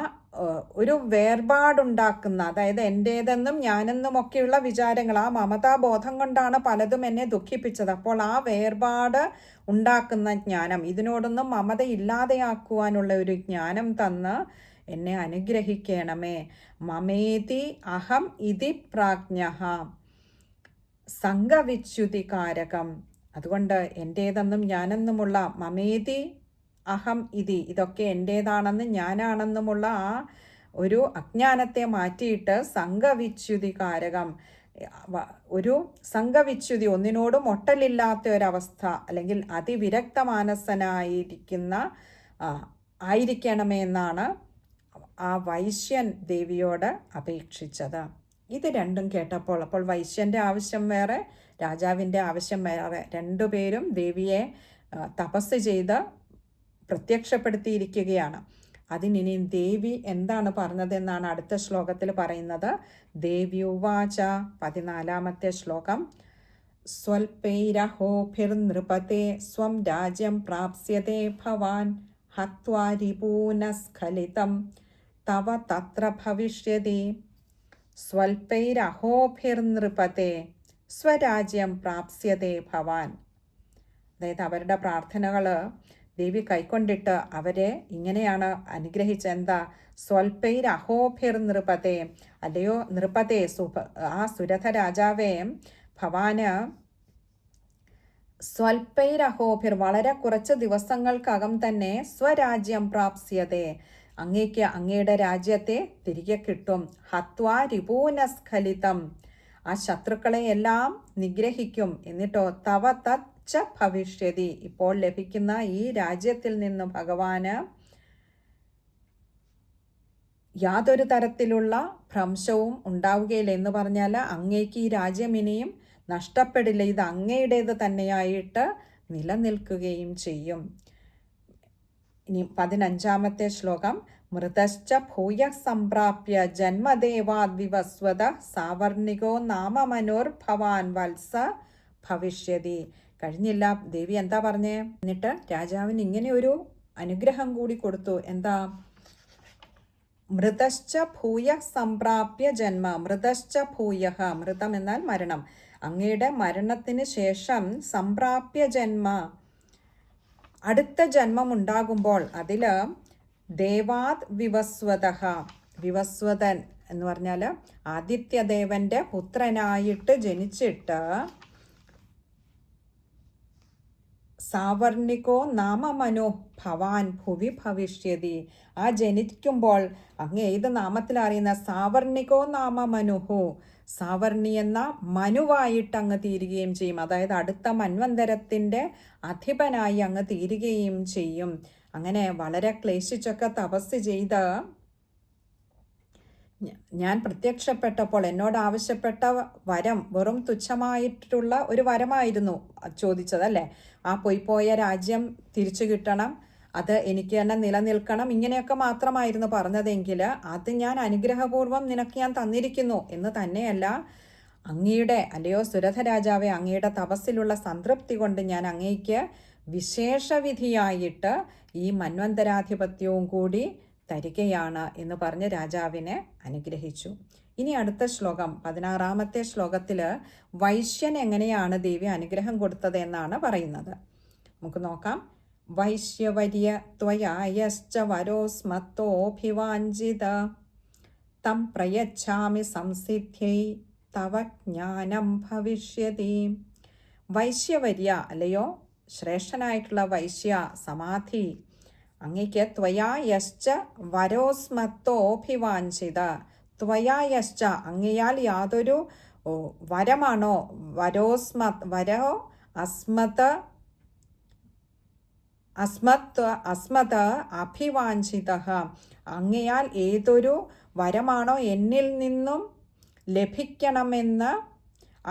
ഒരു വേർപാടുണ്ടാക്കുന്ന, അതായത് എൻ്റേതെന്നും ഞാനെന്നും ഒക്കെയുള്ള വിചാരങ്ങൾ, ആ മമതാബോധം കൊണ്ടാണ് പലതും എന്നെ ദുഃഖിപ്പിച്ചത്. അപ്പോൾ ആ വേർപാട് ഉണ്ടാക്കുന്ന ജ്ഞാനം, ഇതിനോടൊന്നും മമത ഇല്ലാതെയാക്കുവാനുള്ള ഒരു ജ്ഞാനം തന്ന് എന്നെ അനുഗ്രഹിക്കണമേ. മമേതി അഹം ഇതി പ്രാജ്ഞഃ സംഘവിച്യുതികാരകം. അതുകൊണ്ട് എൻ്റേതെന്നും ഞാനെന്നുമുള്ള മമേതി അഹം ഇതി, ഇതൊക്കെ എൻ്റേതാണെന്നും ഞാനാണെന്നുമുള്ള ആ ഒരു അജ്ഞാനത്തെ മാറ്റിയിട്ട് സംഘവിച്യുതികാരകം, ഒരു സംഘവിച്യുതി, ഒന്നിനോടും ഒട്ടലില്ലാത്ത ഒരവസ്ഥ, അല്ലെങ്കിൽ അതിവിരക്ത മാനസനായിരിക്കുന്ന ആയിരിക്കണമേ എന്നാണ് ആ വൈശ്യൻ ദേവിയോട് അപേക്ഷിച്ചത്. ഇത് രണ്ടും കേട്ടപ്പോൾ, അപ്പോൾ വൈശ്യൻ്റെ ആവശ്യം വേറെ, രാജാവിൻ്റെ ആവശ്യം വേറെ. രണ്ടുപേരും ദേവിയെ തപസ് ചെയ്ത് പ്രത്യക്ഷപ്പെടുത്തിയിരിക്കുകയാണ്. അതിനി ദേവി എന്താണ് പറഞ്ഞതെന്നാണ് അടുത്ത ശ്ലോകത്തിൽ പറയുന്നത്. ദേവി ഉവാച. 14-ാമത്തെ ശ്ലോകം. സ്വൽപൈരഹോഭിർനൃപതേ സ്വം രാജ്യം പ്രാപ്സ്യതേ ഭവാൻ ഹത്വാ രിപൂനസ്ഖലിതം തവ തത്ര ഭവിഷ്യതി. സ്വൽപൈരഹോഭിർനൃപതേ സ്വരാജ്യം പ്രാപ്സ്യതേ ഭവാൻ. അതായത് അവരുടെ പ്രാർത്ഥനകൾ ദേവി കൈക്കൊണ്ടിട്ട് അവരെ ഇങ്ങനെയാണ് അനുഗ്രഹിച്ച. എന്താ? സ്വൽപൈരഹോഭിർനൃപതേ, അല്ലയോ നൃപതേ, ആ സുരഥ രാജാവേ, ഭവാന് സ്വൽപൈരഹോഭിർ, വളരെ കുറച്ച് ദിവസങ്ങൾക്കകം തന്നെ സ്വരാജ്യം പ്രാപ്സ്യതേ, അങ്ങേക്ക് അങ്ങയുടെ രാജ്യത്തെ തിരികെ കിട്ടും. ഹത്വാ രിപൂനസ്ഖലിതം, ആ ശത്രുക്കളെ എല്ലാം നിഗ്രഹിക്കും. എന്നിട്ടോ തവ തത് ച ഭവിഷ്യതി. ഇപ്പോൾ ലഭിക്കുന്ന ഈ രാജ്യത്തിൽ നിന്ന് ഭഗവാന് യാതൊരു തരത്തിലുള്ള ഭ്രംശവും ഉണ്ടാവുകയില്ല. എന്ന് പറഞ്ഞാൽ അങ്ങേക്ക് ഈ രാജ്യം ഇനിയും നഷ്ടപ്പെടില്ല, ഇത് അങ്ങയുടേത് തന്നെയായിട്ട് നിലനിൽക്കുകയും ചെയ്യും. ഇനി 15ാമത്തെ ശ്ലോകം. മൃതശ്ച ഭൂയ സംപ്രാപ്യ ജന്മദേവാദ്വിവസ്വത സാവർണികോ നാമമനോർ ഭവാൻ വത്സ ഭവിഷ്യതി. കഴിഞ്ഞില്ല, ദേവി എന്താ പറഞ്ഞേ? എന്നിട്ട് രാജാവിന് ഇങ്ങനെ ഒരു അനുഗ്രഹം കൂടി കൊടുത്തു. എന്താ? മൃതശ്ച ഭൂയ സംപ്രാപ്യ ജന്മ. മൃതശ്ച ഭൂയ, മൃതം എന്നാൽ മരണം. അങ്ങയുടെ മരണത്തിന് ശേഷം സംപ്രാപ്യ ജന്മ, അടുത്ത ജന്മം ഉണ്ടാകുമ്പോൾ അതിൽ ദേവാത് വിവസ്വത. വിവസ്വതൻ എന്ന് പറഞ്ഞാൽ ആദിത്യദേവന്റെ പുത്രനായിട്ട് ജനിച്ചിട്ട് സാവർണികോ നാമമനോ ഭവാൻ ഭുവി ഭവിഷ്യതി. ആ ജനിക്കുമ്പോൾ അങ്ങ് ഏത് നാമത്തിൽ അറിയുന്ന? സാവർണികോ നാമമനുഹു. സാവർണി എന്ന മനുവായിട്ട് അങ്ങ് തീരുകയും ചെയ്യും. അതായത് അടുത്ത മന്വന്തരത്തിൻ്റെ അധിപനായി അങ്ങ് തീരുകയും ചെയ്യും. അങ്ങനെ വളരെ ക്ലേശിച്ചൊക്കെ തപസ് ചെയ്ത് ഞാൻ പ്രത്യക്ഷപ്പെട്ടപ്പോൾ എന്നോട് ആവശ്യപ്പെട്ട വരം വെറും തുച്ഛമായിട്ടുള്ള ഒരു വരമായിരുന്നു ചോദിച്ചതല്ലേ. ആ പോയ രാജ്യം തിരിച്ചു കിട്ടണം, അത് എനിക്ക് തന്നെ നിലനിൽക്കണം, ഇങ്ങനെയൊക്കെ മാത്രമായിരുന്നു പറഞ്ഞതെങ്കിൽ അത് ഞാൻ അനുഗ്രഹപൂർവ്വം നിനക്ക് ഞാൻ തന്നിരിക്കുന്നു എന്ന് തന്നെയല്ല, അങ്ങയുടെ അല്ലയോ സുരഥ രാജാവെ, അങ്ങയുടെ തപസ്സിലുള്ള സംതൃപ്തി കൊണ്ട് ഞാൻ അങ്ങേക്ക് വിശേഷവിധിയായിട്ട് ഈ മന്വന്തരാധിപത്യവും കൂടി തരികയാണ് എന്ന് പറഞ്ഞ് രാജാവിനെ അനുഗ്രഹിച്ചു. ഇനി അടുത്ത ശ്ലോകം 16ാമത്തെ ശ്ലോകത്തിൽ വൈശ്യൻ എങ്ങനെയാണ് ദേവി അനുഗ്രഹം കൊടുത്തത് എന്നാണ് പറയുന്നത്. നമുക്ക് നോക്കാം. വൈശ്യവര്യ ത്വയായശ്ച വരോസ്മത്തോഭിവാഞ്ചിത തം പ്രയച്ഛാമി സംസിദ്ധ്യൈ തവ ജ്ഞാനം ഭവിഷ്യതി. വൈശ്യവര്യ അല്ലയോ ശ്രേഷ്ഠനായിട്ടുള്ള വൈശ്യ സമാധി, അങ്ങയ്ക്ക് ത്വയായശ്ച വരോസ്മത്തോഭിവാഞ്ചിത. ത്വയായശ്ച അങ്ങയാൽ യാതൊരു വരമാണോ? വരോ അസ്മത് അഭിവാഞ്ചിത. അങ്ങയാൽ ഏതൊരു വരമാണോ എന്നിൽ നിന്നും ലഭിക്കണമെന്ന്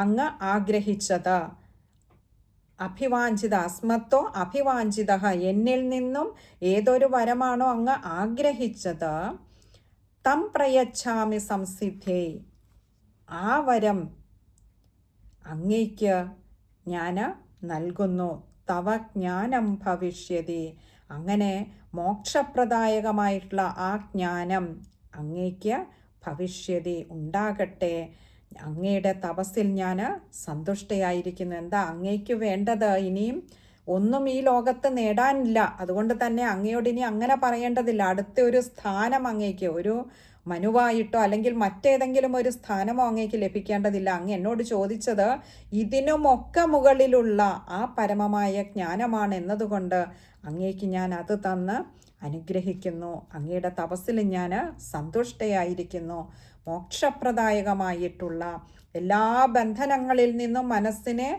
അങ്ങ് ആഗ്രഹിച്ചത്. അഭിവാഞ്ചിത, അസ്മത്തോ അഭിവാഞ്ചിത, എന്നിൽ നിന്നും ഏതൊരു വരമാണോ അങ്ങ് ആഗ്രഹിച്ചത്. തം പ്രയച്ഛാമി സംസിദ്ധേ, ആ വരം അങ്ങയ്ക്ക് ഞാൻ നൽകുന്നു. തവ ജ്ഞാനം ഭവിഷ്യതി, അങ്ങനെ മോക്ഷപ്രദായകമായിട്ടുള്ള ആ ജ്ഞാനം അങ്ങയ്ക്ക് ഭവിഷ്യതി ഉണ്ടാകട്ടെ. അങ്ങയുടെ തപസ്സിൽ ഞാൻ സന്തുഷ്ടയായിരിക്കുന്നു. എന്താ അങ്ങയ്ക്ക് വേണ്ടത്? ഇനിയും ഒന്നും ഈ ലോകത്ത് നേടാനില്ല. അതുകൊണ്ട് തന്നെ അങ്ങയോട് ഇനി അങ്ങനെ പറയേണ്ടതില്ല. അടുത്ത ഒരു സ്ഥാനം അങ്ങയ്ക്ക്, ഒരു മനുവായിട്ടോ അല്ലെങ്കിൽ മറ്റേതെങ്കിലും ഒരു സ്ഥാനമോ അങ്ങയ്ക്ക് ലഭിക്കേണ്ടതില്ല. അങ്ങ് എന്നോട് ചോദിച്ചത് ഇതിനുമൊക്കെ മുകളിലുള്ള ആ പരമമായ ജ്ഞാനമാണ് എന്നതുകൊണ്ട് അങ്ങയ്ക്ക് ഞാൻ അത് തന്ന് അനുഗ്രഹിക്കുന്നു. അങ്ങയുടെ തപസ്സിൽ ഞാൻ സന്തുഷ്ടയായിരിക്കുന്നു. മോക്ഷപ്രദായകമായിട്ടുള്ള എല്ലാ ബന്ധനങ്ങളിൽ നിന്നും മനസ്സിനെ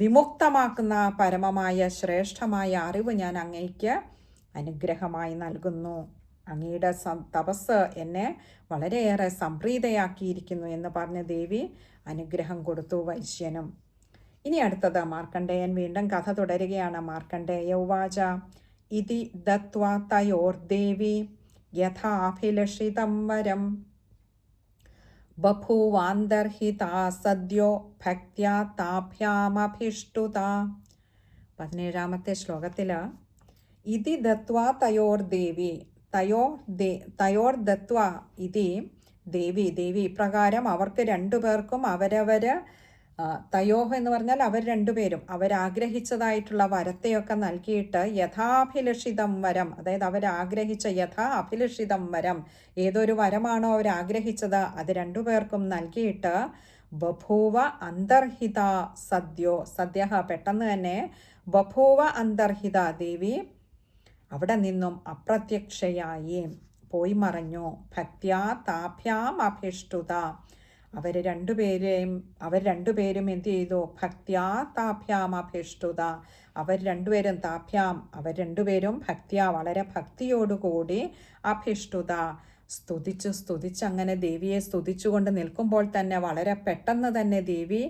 വിമുക്തമാക്കുന്ന പരമമായ ശ്രേഷ്ഠമായ അറിവ് ഞാൻ അങ്ങയ്ക്ക് അനുഗ്രഹമായി നൽകുന്നു. അങ്ങയുടെ തപസ് എന്നെ വളരെയേറെ സംപ്രീതയാക്കിയിരിക്കുന്നു എന്ന് പറഞ്ഞ ദേവി അനുഗ്രഹം കൊടുത്തു വൈശ്യനും. ഇനി അടുത്തത് മാർക്കണ്ഡേയൻ വീണ്ടും കഥ തുടരുകയാണ്. മാർക്കണ്ഡേയ ഉവാച ഇതി ദത്വാ തയോർദേവി യഥാഭിലഷിതം വരം ബഭൂവാന്തർഹിതാ സദ്യോ ഭക്ത്യാ താഭ്യാമഭിഷ്ടുത. 17ാമത്തെ ശ്ലോകത്തിൽ ഇതി ദത്വാ തയോർദേവി, തയോർദത്വ ഇതി ദേവി, ദേവി ഇപ്രകാരം അവർക്ക് രണ്ടുപേർക്കും അവരവർ, തയോഹ് എന്ന് പറഞ്ഞാൽ അവർ രണ്ടുപേരും അവരാഗ്രഹിച്ചതായിട്ടുള്ള വരത്തെയൊക്കെ നൽകിയിട്ട് യഥാഭിലഷിതം വരം, അതായത് അവരാഗ്രഹിച്ച യഥാ അഭിലഷിതം വരം, ഏതൊരു വരമാണോ അവരാഗ്രഹിച്ചത് അത് രണ്ടുപേർക്കും നൽകിയിട്ട് ബഭൂവ അന്തർഹിത സദ്യോ, സദ്യ പെട്ടെന്ന് തന്നെ ബഭൂവ അന്തർഹിത, ദേവി അവിടെ നിന്നും അപ്രത്യക്ഷയായി പോയി മറഞ്ഞു. ഭക്ത്യാ താഭ്യാം അഭിഷ്ടുത, അവർ രണ്ടുപേരും എന്ത് ചെയ്തു? ഭക്ത്യാ താഭ്യാം അഭിഷ്ടുത. അവർ രണ്ടുപേരും ഭക്ത്യാ വളരെ ഭക്തിയോടുകൂടി അഭിഷ്ടുത സ്തുതിച്ച് അങ്ങനെ ദേവിയെ സ്തുതിച്ചുകൊണ്ട് നിൽക്കുമ്പോൾ തന്നെ വളരെ പെട്ടെന്ന് തന്നെ ദേവി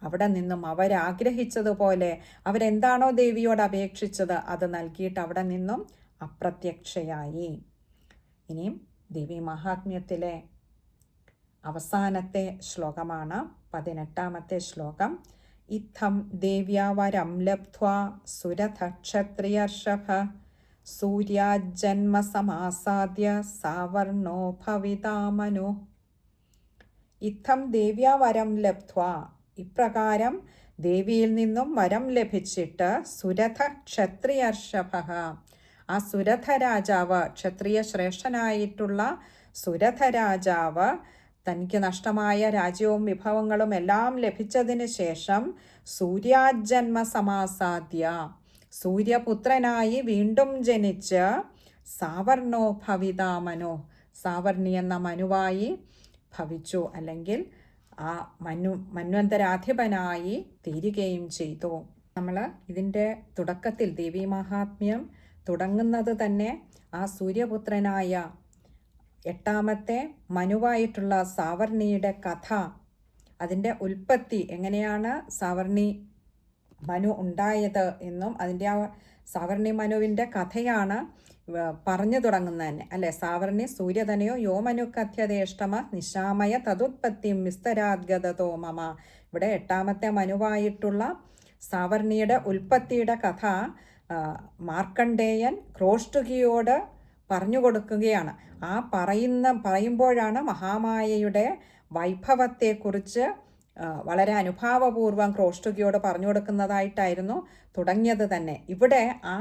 അവിടെ നിന്നും അവരാഗ്രഹിച്ചതുപോലെ അവരെന്താണോ ദേവിയോട് അപേക്ഷിച്ചത് അത് നൽകിയിട്ട് അവിടെ നിന്നും അപ്രത്യക്ഷയായി. ഇനിയും ദേവി മഹാത്മ്യത്തിലെ അവസാനത്തെ ശ്ലോകമാണ് 18ാമത്തെ ശ്ലോകം. ഇത്തം ദേവ്യാ വരം ലബ്ധ്വാ സുരഥ ക്ഷത്രിയർഷഭ സൂര്യാജന്മ സമാസാദ്യ സാവർണോ ഭവിതാമനു. ഇത്തം ദേവ്യാ വരം ലബ്ധ്വാ, ഇപ്രകാരം ദേവിയിൽ നിന്നും വരം ലഭിച്ചിട്ട് സുരഥ ക്ഷത്രിയർഷഭ, ആ സുരഥ രാജാവ്, ക്ഷത്രിയ ശ്രേഷ്ഠനായിട്ടുള്ള സുരഥ രാജാവ് തനിക്ക് നഷ്ടമായ രാജ്യവും വിഭവങ്ങളും എല്ലാം ലഭിച്ചതിന് ശേഷം സൂര്യാജന്മ സമാസാദ്യ, സൂര്യപുത്രനായി വീണ്ടും ജനിച്ച് സാവർണോ ഭവിതാമനോ, സാവർണി എന്ന മനുവായി ഭവിച്ചു, അല്ലെങ്കിൽ ആ മന്വന്തരാധിപനായി തീരുകയും ചെയ്തു. നമ്മൾ ഇതിൻ്റെ തുടക്കത്തിൽ ദേവീ മഹാത്മ്യം തുടങ്ങുന്നത് തന്നെ ആ സൂര്യപുത്രനായ 8ാമത്തെ മനുവായിട്ടുള്ള സാവർണിയുടെ കഥ, അതിൻ്റെ ഉൽപ്പത്തി, എങ്ങനെയാണ് സാവർണി മനു ഉണ്ടായത് എന്നും അതിൻ്റെ ആ സാവർണി മനുവിൻ്റെ കഥയാണ് പറഞ്ഞു തുടങ്ങുന്നത് തന്നെ അല്ലേ. സാവർണി സൂര്യതനയോ യോ മനു കഥ്യതേഷ്ടമ നിശാമയ തതുത്പത്തിം വിസ്തരാദ്ഗതോ മമ. ഇവിടെ 8ാമത്തെ മനുവായിട്ടുള്ള സാവർണിയുടെ ഉൽപ്പത്തിയുടെ കഥ മാർക്കണ്ഡേയൻ ക്രോഷ്ടുകിയോട് പറഞ്ഞു കൊടുക്കുകയാണ്. ആ പറയുമ്പോഴാണ് മഹാമായയുടെ വൈഭവത്തെക്കുറിച്ച് വളരെ അനുഭാവപൂർവ്വം ക്രോഷ്ടുകിയോട് പറഞ്ഞു കൊടുക്കുന്നതായിട്ടായിരുന്നു തുടങ്ങിയത് തന്നെ. ഇവിടെ ആ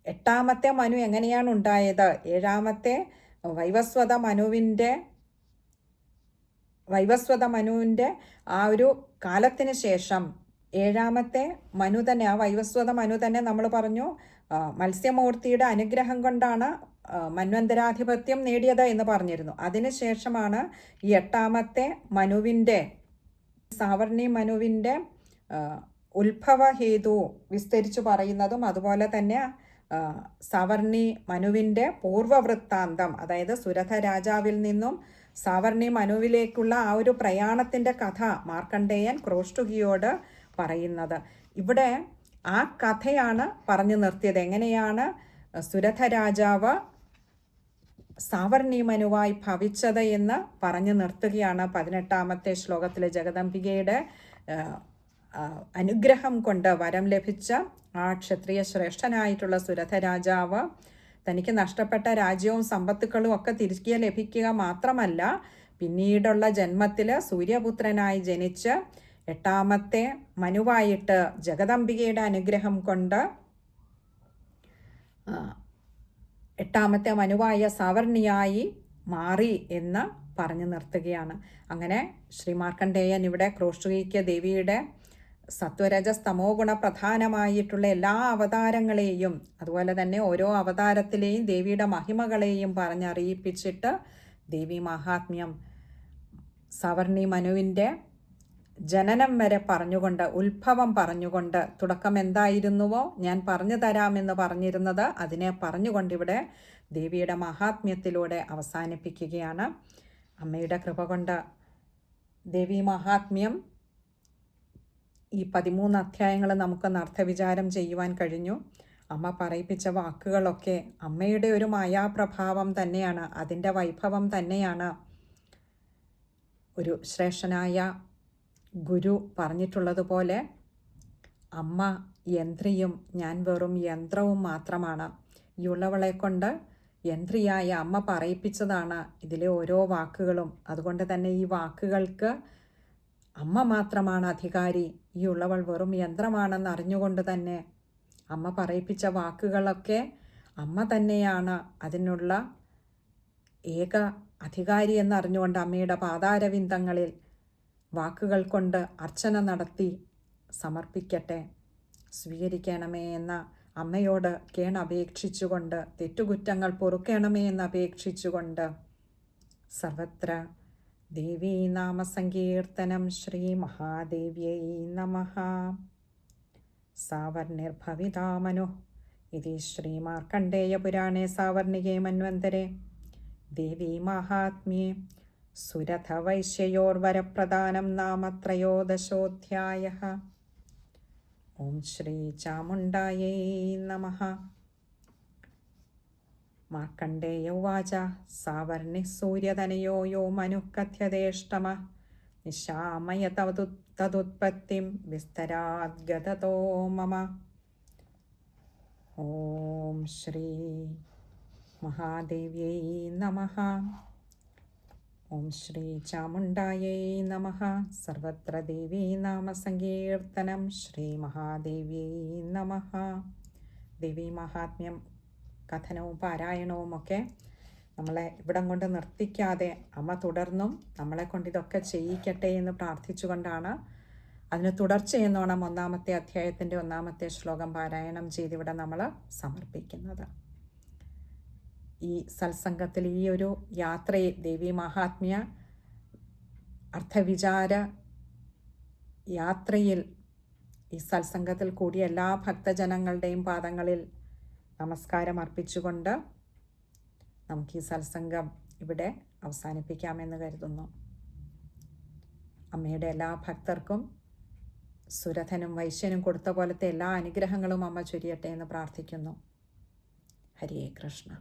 8ാമത്തെ മനു എങ്ങനെയാണ് ഉണ്ടായത്, 7ാമത്തെ വൈവസ്വത മനുവിൻ്റെ ആ ഒരു കാലത്തിന് ശേഷം 7ാമത്തെ മനു തന്നെ, ആ വൈവസ്വത മനു തന്നെ നമ്മൾ പറഞ്ഞു മത്സ്യമൂർത്തിയുടെ അനുഗ്രഹം കൊണ്ടാണ് മന്വന്തരാധിപത്യം നേടിയത് എന്ന് പറഞ്ഞിരുന്നു. അതിനുശേഷമാണ് ഈ 8ാമത്തെ മനുവിൻ്റെ, സാവർണി മനുവിൻ്റെ ഉത്ഭവഹേതു വിസ്തരിച്ചു പറയുന്നതും അതുപോലെ തന്നെ സാവർണി മനുവിൻ്റെ പൂർവവൃത്താന്തം, അതായത് സുരഥ രാജാവിൽ നിന്നും സാവർണി മനുവിലേക്കുള്ള ആ ഒരു പ്രയാണത്തിൻ്റെ കഥ മാർക്കണ്ഡേയൻ ക്രോഷ്ടുകിയോട് പറയുന്നത്. ഇവിടെ ആ കഥയാണ് പറഞ്ഞു നിർത്തിയത്. എങ്ങനെയാണ് സുരഥ രാജാവ് സാവർണി മനുവായി ഭവിച്ചത് എന്ന് പറഞ്ഞു നിർത്തുകയാണ് 18ാമത്തെ ശ്ലോകത്തിലെ. ജഗദംബികയുടെ അനുഗ്രഹം കൊണ്ട് വരം ലഭിച്ച ആ ക്ഷത്രിയ ശ്രേഷ്ഠനായിട്ടുള്ള സുരഥ രാജാവ് തനിക്ക് നഷ്ടപ്പെട്ട രാജ്യവും സമ്പത്തുക്കളും ഒക്കെ തിരികെ ലഭിക്കുക മാത്രമല്ല, പിന്നീടുള്ള ജന്മത്തിൽ സൂര്യപുത്രനായി ജനിച്ച് 8ാമത്തെ മനുവായിട്ട് ജഗദംബികയുടെ അനുഗ്രഹം കൊണ്ട് 8ാമത്തെ മനുവായ സാവർണിയായി മാറി എന്ന് പറഞ്ഞു നിർത്തുകയാണ്. അങ്ങനെ ശ്രീ മാർക്കണ്ഡേയൻ ഇവിടെ ക്രോഷ്ടുകിക്ക് ദേവിയുടെ സത്വരജസ് തമോ ഗുണ പ്രധാനമായിട്ടുള്ള എല്ലാ അവതാരങ്ങളെയും അതുപോലെ തന്നെ ഓരോ അവതാരത്തിലെയും ദേവിയുടെ മഹിമകളെയും പറഞ്ഞറിയിപ്പിച്ചിട്ട് ദേവി മഹാത്മ്യം സവർണി മനുവിൻ്റെ ജനനം വരെ പറഞ്ഞുകൊണ്ട്, ഉത്ഭവം പറഞ്ഞുകൊണ്ട്, തുടക്കം എന്തായിരുന്നുവോ ഞാൻ പറഞ്ഞു തരാമെന്ന് പറഞ്ഞിരുന്നത് അതിനെ പറഞ്ഞുകൊണ്ടിവിടെ ദേവിയുടെ മഹാത്മ്യത്തിലൂടെ അവസാനിപ്പിക്കുകയാണ്. അമ്മയുടെ കൃപ കൊണ്ട് ദേവി മഹാത്മ്യം ഈ 13 അധ്യായങ്ങൾ നമുക്കൊന്ന് അർത്ഥവിചാരം ചെയ്യുവാൻ കഴിഞ്ഞു. അമ്മ പറയിപ്പിച്ച വാക്കുകളൊക്കെ അമ്മയുടെ ഒരു മായാപ്രഭാവം തന്നെയാണ്, അതിൻ്റെ വൈഭവം തന്നെയാണ്. ഒരു ശ്രേഷ്ഠനായ ഗുരു പറഞ്ഞിട്ടുള്ളതുപോലെ അമ്മ യന്ത്രിയും ഞാൻ വെറും യന്ത്രവും മാത്രമാണ്. ഈ ഉള്ളവളെ കൊണ്ട് യന്ത്രിയായ അമ്മ പറയിപ്പിച്ചതാണ് ഇതിലെ ഓരോ വാക്കുകളും. അതുകൊണ്ട് തന്നെ ഈ വാക്കുകൾക്ക് അമ്മ മാത്രമാണ് അധികാരി. ഈ ഉള്ളവൾ വെറും യന്ത്രമാണെന്ന് അറിഞ്ഞുകൊണ്ട് തന്നെ അമ്മ പറയിപ്പിച്ച വാക്കുകളൊക്കെ അമ്മ തന്നെയാണ് അതിനുള്ള ഏക അധികാരി എന്നറിഞ്ഞുകൊണ്ട് അമ്മയുടെ പാതാരവിന്ദങ്ങളിൽ വാക്കുകൾ കൊണ്ട് അർച്ചന നടത്തി സമർപ്പിക്കട്ടെ, സ്വീകരിക്കണമേ എന്ന അമ്മയോട് കേണപേക്ഷിച്ചുകൊണ്ട്, തെറ്റുകുറ്റങ്ങൾ പൊറുക്കണമേ എന്ന് അപേക്ഷിച്ചുകൊണ്ട് സർവത്ര ദേവീ നാമസങ്കീർത്തനം. ശ്രീ മഹാദേവ്യൈ നമഃ. സാവർണിർഭവിതാ മനു ഇതി ശ്രീമാർക്കണ്ഡേയപുരാണേ സാവർണികേ മന്വന്തരേ ദേവീ മാഹാത്മ്യേ സുരഥവൈശ്യയോർവരപ്രധാനം നാമ ത്രയോദശോऽധ്യായഃ. ഓം ശ്രീ ചാമുണ്ഡായൈ നമഃ. മാർക്കണ്ഡേയ ഉവാച സാവർണിഃ സൂര്യതനയോ യോ മനുഃ കഥ്യതേഷ്ടമഃ നിശാമയ തതുത്പത്തിം വിസ്തരാദ്ഗതതോ മമ. ഓം ശ്രീ മഹാദേവ്യൈ നമഃ. ഓം ശ്രീ ചാമുണ്ഡായൈ നമഃ. സർവത്ര ദേവീ നാമസങ്കീർത്തനം. ശ്രീ മഹാദേവ്യൈ നമഃ. ദേവീ മഹാത്മ്യം കഥനവും പാരായണവുമൊക്കെ നമ്മളെ ഇവിടം കൊണ്ട് നിർത്തിക്കാതെ അമ്മ തുടർന്നും നമ്മളെ കൊണ്ട് ഇതൊക്കെ ചെയ്യിക്കട്ടെ എന്ന് പ്രാർത്ഥിച്ചുകൊണ്ടാണ് അതിന് തുടർച്ചയെന്നോണം 1-ാമത്തെ അധ്യായത്തിൻ്റെ 1-ാമത്തെ ശ്ലോകം പാരായണം ചെയ്തിവിടെ നമ്മൾ സമർപ്പിക്കുന്നത്. ഈ സത്സംഗത്തിൽ ഈ ഒരു യാത്രയിൽ ദേവി മഹാത്മ്യ അർത്ഥവിചാര യാത്രയിൽ ഈ സത്സംഗത്തിൽ കൂടിയ എല്ലാ ഭക്തജനങ്ങളുടെയും പാദങ്ങളിൽ നമസ്കാരം അർപ്പിച്ചുകൊണ്ട് നമുക്ക് ഈ സത്സംഗം ഇവിടെ അവസാനിപ്പിക്കാമെന്ന് കരുതുന്നു. അമ്മയുടെ എല്ലാ ഭക്തർക്കും സുരഥനും വൈശ്യനും കൊടുത്ത പോലത്തെ എല്ലാ അനുഗ്രഹങ്ങളും അമ്മ ചൊരിയട്ടെ എന്ന് പ്രാർത്ഥിക്കുന്നു. ഹരേ കൃഷ്ണ.